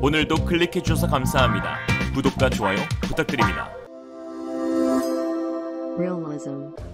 오늘도 클릭해주셔서 감사합니다. 구독과 좋아요 부탁드립니다.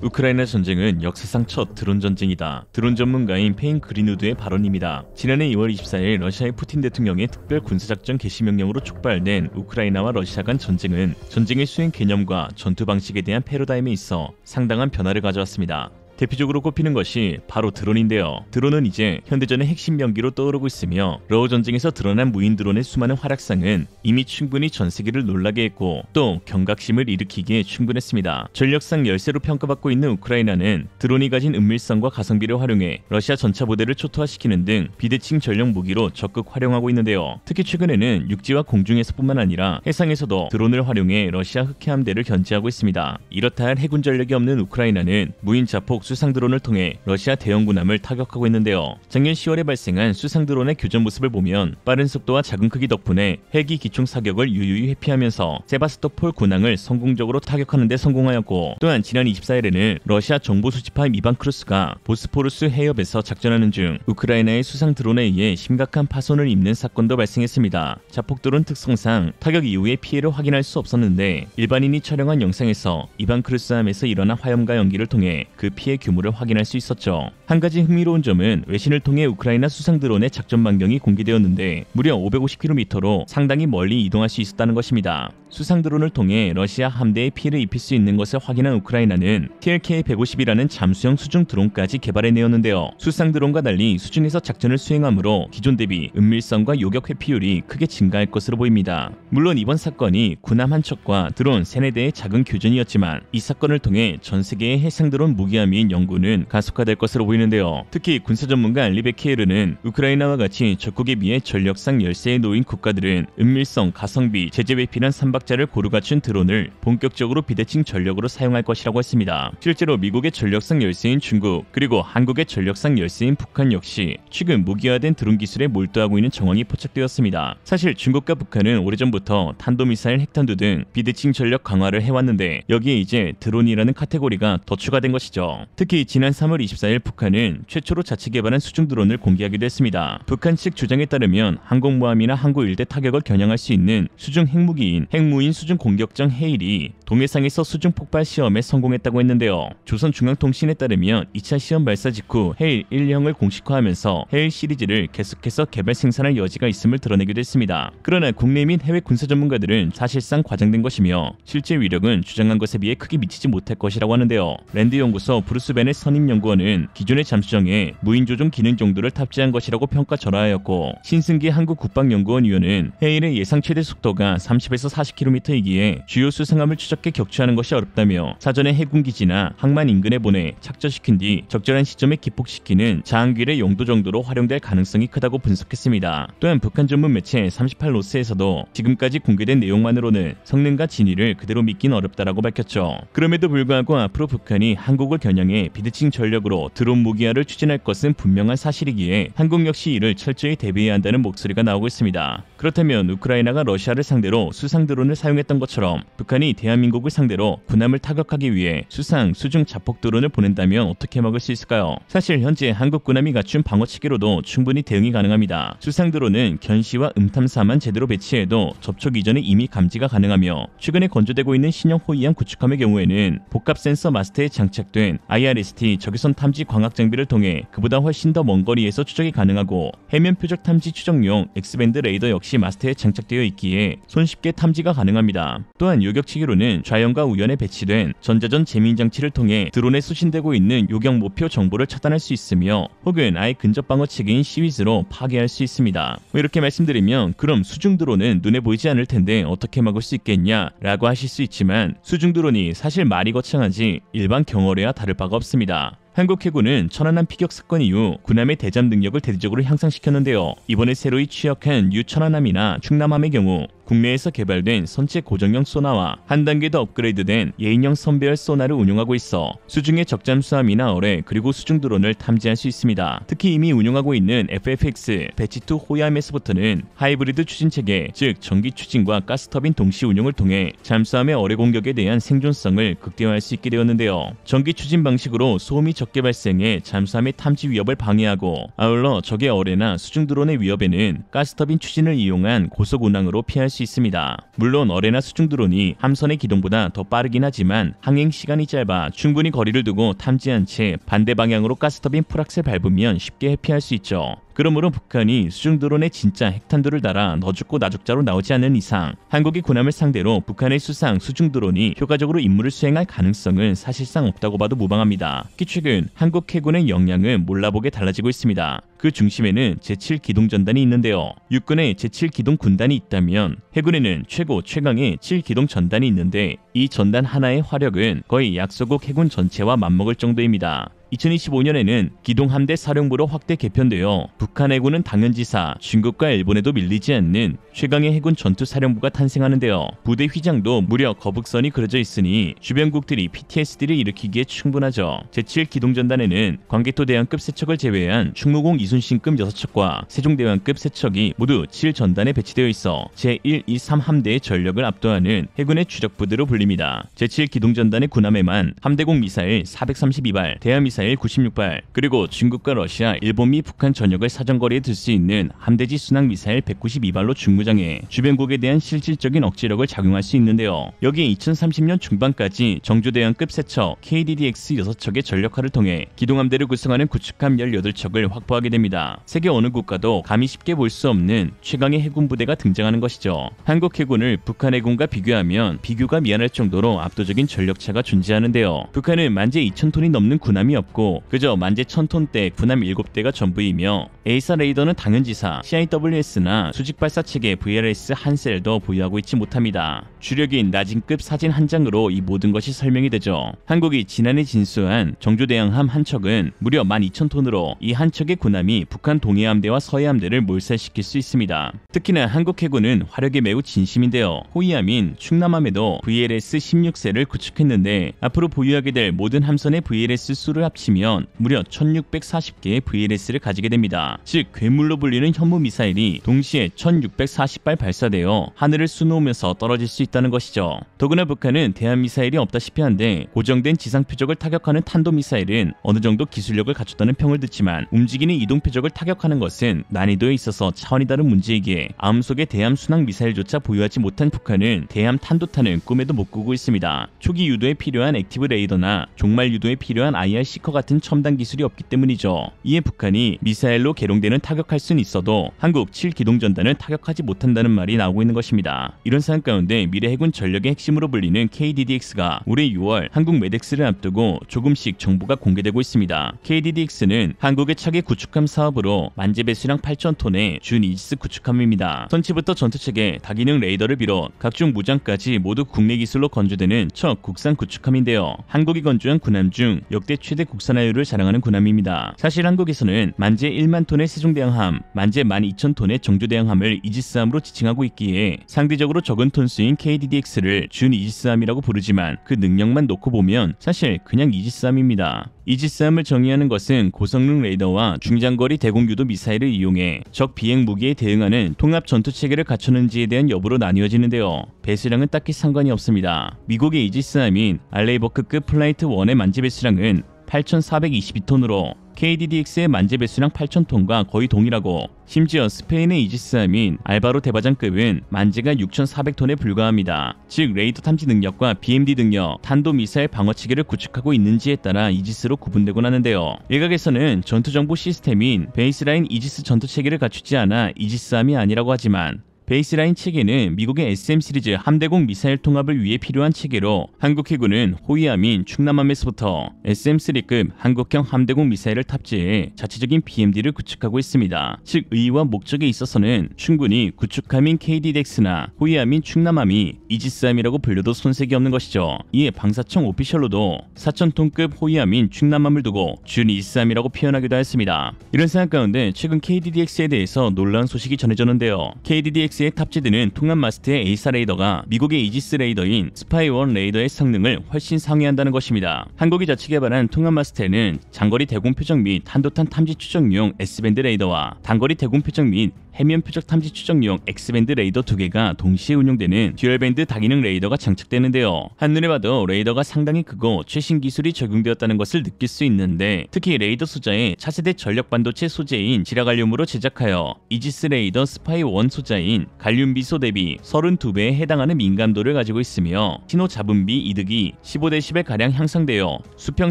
우크라이나 전쟁은 역사상 첫 드론 전쟁이다. 드론 전문가인 페인 그린우드의 발언입니다. 지난해 2월 24일 러시아의 푸틴 대통령의 특별 군사작전 개시 명령으로 촉발된 우크라이나와 러시아 간 전쟁은 전쟁의 수행 개념과 전투 방식에 대한 패러다임에 있어 상당한 변화를 가져왔습니다. 대표적으로 꼽히는 것이 바로 드론인데요. 드론은 이제 현대전의 핵심 병기로 떠오르고 있으며 러우 전쟁에서 드러난 무인 드론의 수많은 활약상은 이미 충분히 전 세계를 놀라게 했고 또 경각심을 일으키기에 충분했습니다. 전력상 열세로 평가받고 있는 우크라이나는 드론이 가진 은밀성과 가성비를 활용해 러시아 전차 부대를 초토화시키는 등 비대칭 전력 무기로 적극 활용하고 있는데요. 특히 최근에는 육지와 공중에서뿐만 아니라 해상에서도 드론을 활용해 러시아 흑해함대를 견제하고 있습니다. 이렇다 할 해군 전력이 없는 우크라이나는 무인 자폭 수상 드론을 통해 러시아 대형 군함을 타격하고 있는데요. 작년 10월에 발생한 수상 드론의 교전 모습을 보면 빠른 속도와 작은 크기 덕분에 헬기 기총 사격을 유유히 회피하면서 세바스토폴 군항을 성공적으로 타격하는 데 성공하였고, 또한 지난 24일에는 러시아 정보 수집파 이반 크루스가 보스포루스 해협에서 작전하는 중 우크라이나의 수상 드론에 의해 심각한 파손을 입는 사건도 발생했습니다. 자폭 드론 특성상 타격 이후에 피해를 확인할 수 없었는데 일반인이 촬영한 영상에서 이반 크루스 함에서 일어난 화염과 연기를 통해 그 피해 규모를 확인할 수 있었죠. 한 가지 흥미로운 점은 외신을 통해 우크라이나 수상 드론의 작전 반경이 공개되었는데 무려 550km로 상당히 멀리 이동할 수 있었다는 것입니다. 수상 드론을 통해 러시아 함대에 피해를 입힐 수 있는 것을 확인한 우크라이나는 TLK-150이라는 잠수형 수중 드론까지 개발해내었는데요. 수상 드론과 달리 수중에서 작전을 수행하므로 기존 대비 은밀성과 요격 회피율이 크게 증가할 것으로 보입니다. 물론 이번 사건이 군함 한 척과 드론 3-4대의 작은 교전이었지만 이 사건을 통해 전 세계의 해상 드론 무기함인 연구는 가속화될 것으로 보이는데요. 특히 군사 전문가 알리베키에르는 우크라이나와 같이 적국에 비해 전력상 열세에 놓인 국가들은 은밀성, 가성비, 제재 회피란 3박자를 고루 갖춘 드론을 본격적으로 비대칭 전력으로 사용할 것이라고 했습니다. 실제로 미국의 전력상 열세인 중국, 그리고 한국의 전력상 열세인 북한 역시 최근 무기화된 드론 기술에 몰두하고 있는 정황이 포착되었습니다. 사실 중국과 북한은 오래전부터 탄도미사일, 핵탄두 등 비대칭 전력 강화를 해왔는데 여기에 이제 드론이라는 카테고리가 더 추가된 것이죠. 특히 지난 3월 24일 북한은 최초로 자체 개발한 수중 드론을 공개하기도 했습니다. 북한 측 주장에 따르면 항공모함이나 항구 일대 타격을 겨냥할 수 있는 수중 핵무기인 핵무인 수중 공격정 헤일이 동해상에서 수중 폭발 시험에 성공했다고 했는데요. 조선중앙통신에 따르면 2차 시험 발사 직후 헤일 1형을 공식화하면서 헤일 시리즈를 계속해서 개발 생산할 여지가 있음을 드러내기도 했습니다. 그러나 국내 및 해외 군사 전문가들은 사실상 과장된 것이며 실제 위력은 주장한 것에 비해 크게 미치지 못할 것이라고 하는데요. 랜드연구소 브루스 벤의 선임연구원은 기존의 잠수정에 무인 조종 기능 정도를 탑재한 것이라고 평가 전하였고, 신승기 한국국방연구원 위원은 헤일의 예상 최대 속도가 30에서 40km이기에 주요 수상함을 추적해 격추하는 것이 어렵다며 사전에 해군기지나 항만 인근에 보내 착저시킨 뒤 적절한 시점에 기폭시키는 자항길의 용도 정도로 활용될 가능성이 크다고 분석했습니다. 또한 북한 전문 매체 38노스에서도 지금까지 공개된 내용만으로는 성능과 진위를 그대로 믿긴 어렵다라고 밝혔죠. 그럼에도 불구하고 앞으로 북한이 한국을 겨냥해 비대칭 전력으로 드론 무기화를 추진할 것은 분명한 사실이기에 한국 역시 이를 철저히 대비해야 한다는 목소리가 나오고 있습니다. 그렇다면 우크라이나가 러시아를 상대로 수상 드론을 사용했던 것처럼 북한이 대한민국을 상대로 군함을 타격하기 위해 수상, 수중 자폭 드론을 보낸다면 어떻게 막을 수 있을까요? 사실 현재 한국 군함이 갖춘 방어 체계로도 충분히 대응이 가능합니다. 수상 드론은 견시와 음탐사만 제대로 배치해도 접촉 이전에 이미 감지가 가능하며 최근에 건조되고 있는 신형 호위함 구축함의 경우에는 복합 센서 마스터에 장착된 IRST 적외선 탐지 광학 장비를 통해 그보다 훨씬 더 먼 거리에서 추적이 가능하고 해면 표적 탐지 추적용 X밴드 레이더 역시 마스터에 장착되어 있기에 손쉽게 탐지가 가능합니다. 또한 요격 체계로는 좌연과 우연에 배치된 전자전 재민 장치를 통해 드론에 수신되고 있는 요격 목표 정보를 차단할 수 있으며 혹은 아예 근접 방어 체계인 시위즈로 파괴할 수 있습니다. 이렇게 말씀드리면 그럼 수중 드론은 눈에 보이지 않을 텐데 어떻게 막을 수 있겠냐 라고 하실 수 있지만 수중 드론이 사실 말이 거창하지 일반 경어래야 다를 바가 없습니다. 한국 해군은 천안함 피격 사건 이후 군함의 대잠 능력을 대대적으로 향상시켰는데요. 이번에 새로이 취역한 유 천안함이나 충남함의 경우 국내에서 개발된 선체 고정형 소나와 한 단계 더 업그레이드된 예인형 선배열 소나를 운용하고 있어 수중의 적잠수함이나 어뢰 그리고 수중 드론을 탐지할 수 있습니다. 특히 이미 운용하고 있는 FFX 배치2 호야함에서부터는 하이브리드 추진 체계, 즉 전기 추진과 가스터빈 동시 운용을 통해 잠수함의 어뢰 공격에 대한 생존성을 극대화할 수 있게 되었는데요. 전기 추진 방식으로 소음이 적게 발생해 잠수함의 탐지 위협을 방해하고, 아울러 적의 어뢰나 수중 드론의 위협에는 가스터빈 추진을 이용한 고속 운항으로 피할 수 있습니다. 물론 어뢰나 수중 드론이 함선의 기동보다 더 빠르긴 하지만 항행 시간이 짧아 충분히 거리를 두고 탐지한 채 반대 방향으로 가스터빈 풀악셀 밟으면 쉽게 회피할 수 있죠. 그러므로 북한이 수중 드론에 진짜 핵탄두를 달아 너 죽고 나 죽자로 나오지 않는 이상 한국이 군함을 상대로 북한의 수상 수중 드론이 효과적으로 임무를 수행할 가능성은 사실상 없다고 봐도 무방합니다. 특히 최근 한국 해군의 역량은 몰라보게 달라지고 있습니다. 그 중심에는 제7기동전단이 있는데요. 육군에 제7기동군단이 있다면 해군에는 최강의 7기동전단이 있는데 이 전단 하나의 화력은 거의 약소국 해군 전체와 맞먹을 정도입니다. 2025년에는 기동함대 사령부로 확대 개편되어 북한 해군은 당연지사 중국과 일본에도 밀리지 않는 최강의 해군 전투사령부가 탄생하는데요. 부대 휘장도 무려 거북선이 그려져 있으니 주변국들이 PTSD를 일으키기에 충분하죠. 제7기동전단에는 광개토 대왕급 세척을 제외한 충무공 이순신급 6척과 세종대왕급 세척이 모두 7전단에 배치되어 있어 제1, 2, 3함대의 전력을 압도하는 해군의 주력부대로 불립니다. 제7기동전단의 군함에만 함대공 미사일 432발, 대함미사일 96발, 그리고 중국과 러시아, 일본 및 북한 전역을 사정거리에 들 수 있는 함대지 순항 미사일 192발로 중무장해 주변국에 대한 실질적인 억지력을 작용할 수 있는데요. 여기에 2030년 중반까지 정주대왕급 세척 KDDX 6척의 전력화를 통해 기동함대를 구성하는 구축함 18척을 확보하게 됩니다. 세계 어느 국가도 감히 쉽게 볼 수 없는 최강의 해군 부대가 등장하는 것이죠. 한국 해군을 북한 해군과 비교하면 비교가 미안할 정도로 압도적인 전력차가 존재하는데요. 북한은 만재 2,000톤이 넘는 군함이 없고 그저 만재 1,000톤대 군함 7대가 전부이며 A사 레이더는 당연지사 CIWS나 수직발사체계 VLS 한 셀도 보유하고 있지 못합니다. 주력인 낮은급 사진 한 장으로 이 모든 것이 설명이 되죠. 한국이 지난해 진수한 정주대왕함 한 척은 무려 12,000톤으로 이 한 척의 군함이 북한 동해함대와 서해함대를 몰살시킬 수 있습니다. 특히나 한국 해군은 화력에 매우 진심인데요. 호위함인 충남함에도 VLS 16셀을 구축했는데 앞으로 보유하게 될 모든 함선의 VLS 수를 합치면 무려 1640개의 VLS를 가지게 됩니다. 즉 괴물로 불리는 현무 미사일이 동시에 1640발 발사되어 하늘을 수놓으면서 떨어질 수 있다는 것이죠. 더구나 북한은 대한미사일이 없다시피 한데 고정된 지상 표적을 타격하는 탄도미사일은 어느 정도 기술력을 갖췄다는 평을 듣지만 움직이는 이동 표적을 타격하는 것은 난이도에 있어서 차원이 다른 문제이기에 마음속에 대함 순항 미사일조차 보유하지 못한 북한은 대함 탄도탄을 꿈에도 못 꾸고 있습니다. 초기 유도에 필요한 액티브 레이더나 종말 유도에 필요한 IR 시커 같은 첨단 기술이 없기 때문이죠. 이에 북한이 미사일로 계룡대는 타격할 수는 있어도 한국 7기동전단을 타격하지 못한다는 말이 나오고 있는 것입니다. 이런 상황 가운데 미래 해군 전력의 핵심으로 불리는 KDDX가 올해 6월 한국 매덱스를 앞두고 조금씩 정보가 공개되고 있습니다. KDDX는 한국의 차기 구축함 사업으로 만재 배수량 8,000톤의 준 이지스 구축함입니다. 선체부터 전투체계, 다기능 레이더를 비롯 각종 무장까지 모두 국내 기술로 건조되는 첫 국산 구축함인데요. 한국이 건조한 군함 중 역대 최대 국산화율을 자랑하는 군함입니다. 사실 한국에서는 만재 1만 톤의 세종대왕함, 만재 12,000톤의 정주대왕함을 이지스함으로 지칭하고 있기에 상대적으로 적은 톤수인 KDDX를 준 이지스함이라고 부르지만 그 능력만 놓고 보면 사실 그냥 이지스함입니다. 이지스함을 정의하는 것은 고성능 레이더와 중장거리 대공유도 미사일을 이용해 적 비행 무기에 대응하는 통합 전투 체계를 갖췄는지에 대한 여부로 나뉘어지는데요. 배수량은 딱히 상관이 없습니다. 미국의 이지스함인 알레이버크급 플라이트 1의 만재 배수량은 8,422톤으로 KDDX의 만재 배수량 8,000톤과 거의 동일하고 심지어 스페인의 이지스함인 알바로 대바장급은 만재가 6,400톤에 불과합니다. 즉 레이더 탐지 능력과 BMD 능력, 탄도미사일 방어체계를 구축하고 있는지에 따라 이지스로 구분되곤 하는데요. 일각에서는 전투정보 시스템인 베이스라인 이지스 전투체계를 갖추지 않아 이지스함이 아니라고 하지만 베이스라인 체계는 미국의 SM 시리즈 함대공 미사일 통합을 위해 필요한 체계로 한국 해군은 호위함인 충남함에서부터 SM3급 한국형 함대공 미사일을 탑재해 자체적인 BMD를 구축하고 있습니다. 즉 의의와 목적에 있어서는 충분히 구축함인 KDDX나 호위함인 충남함이 이지스함이라고 불려도 손색이 없는 것이죠. 이에 방사청 오피셜로도 4,000톤급 호위함인 충남함을 두고 준 이지스함이라고 표현하기도 했습니다. 이런 상황 가운데 최근 KDDX에 대해서 놀라운 소식이 전해졌는데요. KDDX의 FFX에 탑재되는 통합 마스터의 A사 레이더가 미국의 이지스 레이더인 스파이1 레이더의 성능을 훨씬 상회한다는 것입니다. 한국이 자체 개발한 통합 마스터에는 장거리 대공 표적 및 한도탄 탐지 추적용 S밴드 레이더와 단거리 대공 표적 및 해면 표적 탐지 추적용 X밴드 레이더 2개가 동시에 운용되는 듀얼밴드 다기능 레이더가 장착되는데요. 한눈에 봐도 레이더가 상당히 크고 최신 기술이 적용되었다는 것을 느낄 수 있는데, 특히 레이더 소자에 차세대 전력 반도체 소재인 지라갈륨으로 제작하여 이지스 레이더 스파이1 소자인 갈륨 비소 대비 32배에 해당하는 민감도를 가지고 있으며 신호 잡음비 이득이 15dB 가량 향상되어 수평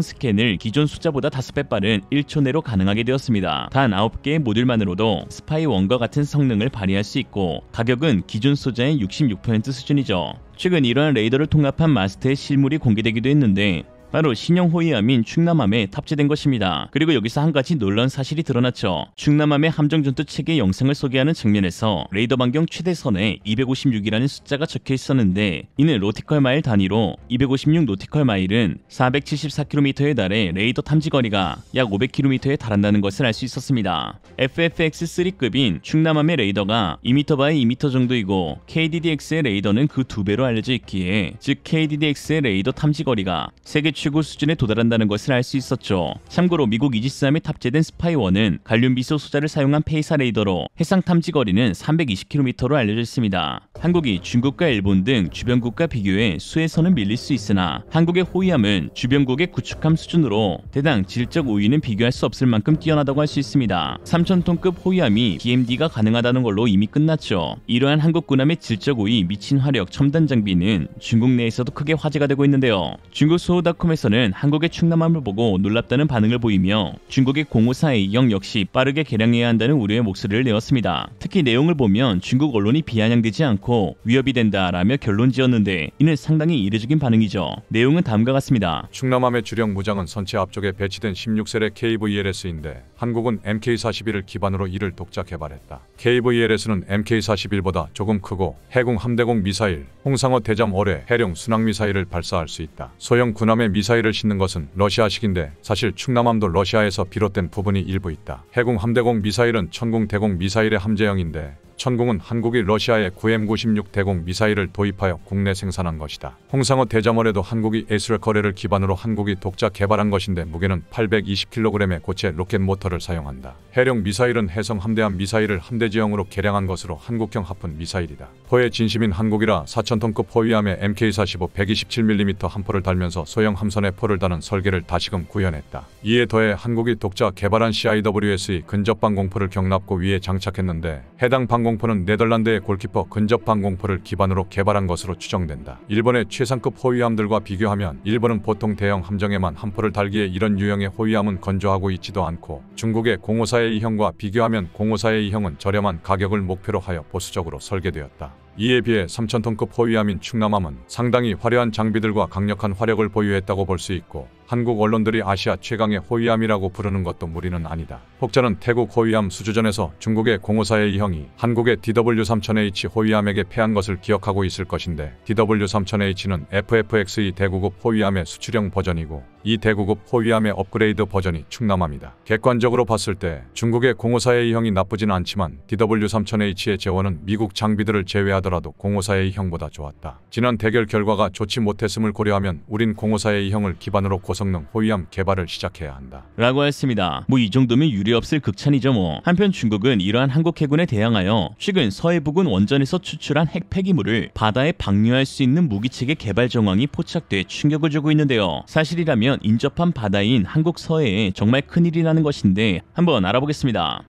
스캔을 기존 숫자보다 5배 빠른 1초 내로 가능하게 되었습니다. 단 9개의 모듈만으로도 스파이1과 같은 성능을 발휘할 수 있고 가격은 기존 소자의 66% 수준이죠. 최근 이러한 레이더를 통합한 마스터의 실물이 공개되기도 했는데 바로 신형 호위함인 충남함에 탑재된 것입니다. 그리고 여기서 한 가지 놀라운 사실이 드러났죠. 충남함의 함정전투 체계 영상을 소개하는 장면에서 레이더 반경 최대선에 256이라는 숫자가 적혀 있었는데, 이는 로티컬 마일 단위로 256 노티컬 마일은 474km에 달해 레이더 탐지 거리가 약 500km에 달한다는 것을 알 수 있었습니다. FFX3급인 충남함의 레이더가 2m 바이 2m 정도이고 KDDX의 레이더는 그 2배로 알려져 있기에, 즉 KDDX의 레이더 탐지 거리가 세계 최고 수준에 도달한다는 것을 알 수 있었죠. 참고로 미국 이지스함에 탑재된 스파이1은 갈륨 비소 소자를 사용한 페이사 레이더로 해상 탐지 거리는 320km로 알려져 있습니다. 한국이 중국과 일본 등 주변국과 비교해 수에서는 밀릴 수 있으나 한국의 호위함은 주변국의 구축함 수준으로 대당 질적 우위는 비교할 수 없을 만큼 뛰어나다고 할 수 있습니다. 3000톤급 호위함이 BMD가 가능하다는 걸로 이미 끝났죠. 이러한 한국 군함의 질적 우위, 미친 화력, 첨단 장비는 중국 내에서도 크게 화제가 되고 있는데요. 중국 소호닷컴에서는 한국의 충남함을 보고 놀랍다는 반응을 보이며 중국의 054A형 역시 빠르게 개량해야 한다는 우려의 목소리를 내었습니다. 특히 내용을 보면 중국 언론이 비아냥되지 않고 위협이 된다라며 결론지었는데, 이는 상당히 이례적인 반응이죠. 내용은 다음과 같습니다. 충남함의 주력 무장은 선체 앞쪽에 배치된 16셀의 KVLS인데 한국은 MK41을 기반으로 이를 독자 개발했다. KVLS는 MK41보다 조금 크고 해군 함대공 미사일, 홍상어 대잠 어뢰, 해령 순항 미사일을 발사할 수 있다. 소형 군함에 미사일을 싣는 것은 러시아식인데 사실 충남함도 러시아에서 비롯된 부분이 일부 있다. 해군 함대공 미사일은 천궁 대공 미사일의 함재형인데, 천궁은 한국이 러시아에 9M96 대공 미사일을 도입하여 국내 생산한 것이다. 홍상어 대잠어뢰도 한국이 에스럴커레를 기반으로 한국이 독자 개발한 것인데 무게는 820kg의 고체 로켓 모터를 사용한다. 해령 미사일은 해성 함대함 미사일을 함대지형으로 개량한 것으로 한국형 하푼 미사일이다. 포의 진심인 한국이라 4000톤급 호위함에 MK45 127mm 함포를 달면서 소형 함선에 포를 다는 설계를 다시금 구현했다. 이에 더해 한국이 독자 개발한 CIWS의 근접방공포를 경납고 위에 장착했는데, 해당 방공포는 네덜란드의 골키퍼 근접방공포를 기반으로 개발한 것으로 추정된다. 일본의 최상급 호위함들과 비교하면 일본은 보통 대형 함정에만 함포를 달기에 이런 유형의 호위함은 건조하고 있지도 않고, 중국의 054의 2형과 비교하면 054의 2형은 저렴한 가격을 목표로 하여 보수적으로 설계되었다. 이에 비해 3000톤급 호위함인 충남함은 상당히 화려한 장비들과 강력한 화력을 보유했다고 볼 수 있고, 한국 언론들이 아시아 최강의 호위함이라고 부르는 것도 무리는 아니다. 혹자는 태국 호위함 수주전에서 중국의 054의 2형이 한국의 DW3000H 호위함에게 패한 것을 기억하고 있을 것인데, DW3000H는 FFX의 대구급 호위함의 수출형 버전이고 이 대구급 호위함의 업그레이드 버전이 충남함이다. 객관적으로 봤을 때 중국의 054의 2형이 나쁘진 않지만 DW3000H의 재원은 미국 장비들을 제외하더라도 054의 2형보다 좋았다. 지난 대결 결과가 좋지 못했음을 고려하면 우린 054의 2형을 기반으로 고성능 호위함 개발을 시작해야 한다. 라고 했습니다. 이 정도면 유례없을 극찬이죠 뭐. 한편 중국은 이러한 한국 해군에 대항하여 최근 서해부근 원전에서 추출한 핵 폐기물을 바다에 방류할 수 있는 무기체계 개발 정황이 포착돼 충격을 주고 있는데요. 사실이라면 인접한 바다인 한국 서해에 정말 큰일이라는 것인데 한번 알아보겠습니다.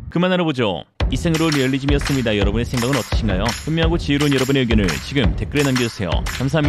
그만 알아보죠. 이생으로 리얼리즘이었습니다. 여러분의 생각은 어떠신가요? 현명하고 지혜로운 여러분의 의견을 지금 댓글에 남겨주세요. 감사합니다.